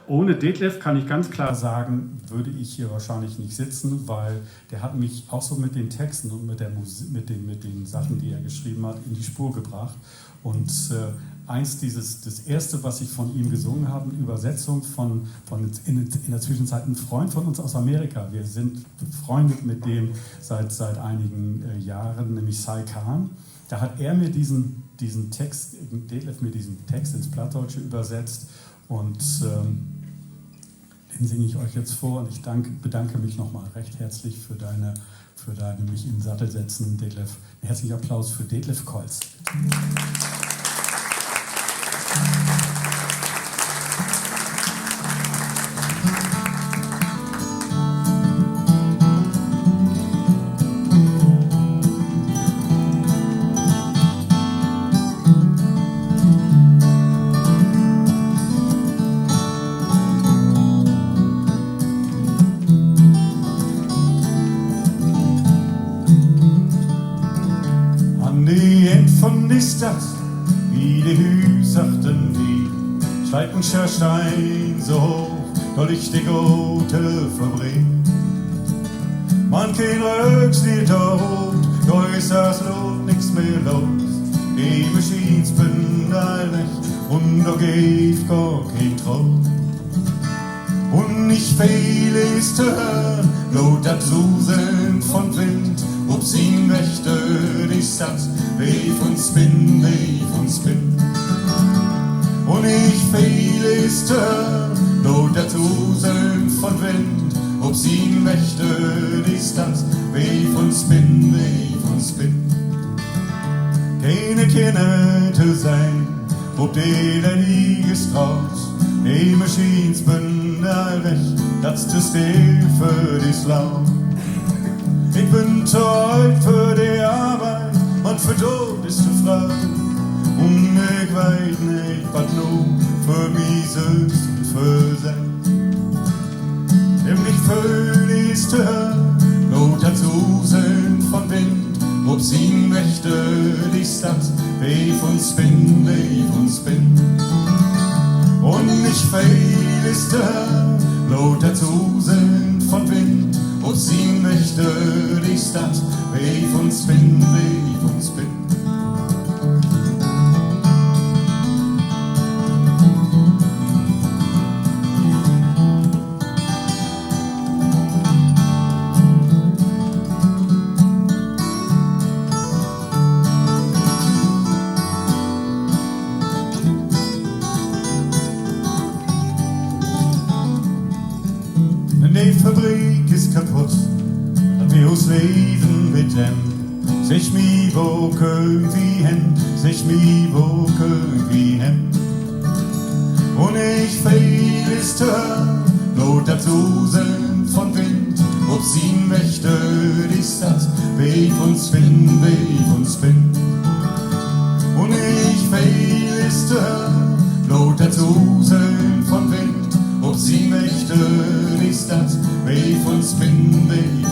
Ohne Detlef kann ich ganz klar sagen, würde ich hier wahrscheinlich nicht sitzen, weil der hat mich auch so mit den Texten und mit der Musik, mit den Sachen, die er geschrieben hat, in die Spur gebracht. Und das erste, was ich von ihm gesungen habe, eine Übersetzung von in der Zwischenzeit ein Freund von uns aus Amerika. Wir sind befreundet mit dem seit einigen Jahren, nämlich Sai Khan. Da hat er mir diesen Text, Detlef mir diesen Text ins Plattdeutsche übersetzt und den singe ich euch jetzt vor und ich bedanke mich nochmal recht herzlich für deine mich in den Sattel setzen, Detlef. Einen herzlichen Applaus für Detlef Kolz. Von die Stadt, wie die Hüsachten wie steigt ein Schornstein so hoch, da liegt die gute Fabrik. Man kein Rückstiel da hoch, da ist das Lot nix mehr los. Die Maschinen bin recht und da gibt gar kein Trost. Und nicht viel ist zu hören, laut das Susen von Wind, ob sie möchte die Stadt, weif und spinn, weif und spinn. Und nicht viel ist zu hören, laut das Susen von Wind, ob sie möchte die Stadt, weif und spinn, weif und spinn. Keine Kinder zu sein, ob die denn nie gestraut, die Maschinen bin recht, das ist die für die Slav. Ich bin zu alt für die Arbeit und für Tod ist zu frei. Und ich weiß nicht, was nur für mich selbst und für sein. Dem nicht viel ist zu hören, nur dazu sind von Wind, ob sie möchte die Stadt, weif und spinn, weif und spinn. Und nicht viel ist da, laut dazu sind von Wind, ob sie möchte die Stadt, weif und spinn, weif und spinn. Die Fabrik ist kaputt, und wir uns leben mit dem. Sich mi wo wie hen, sich mi wo wie hen. Und ich fehl ist hören, not dazu sind von Wind, ob sie möchte die Stadt, weif und spinn, weif und spinn. Und ich fehl ist hören, not dazu sind von Wind, ob sie möchte die Stadt, weif und spinn, weif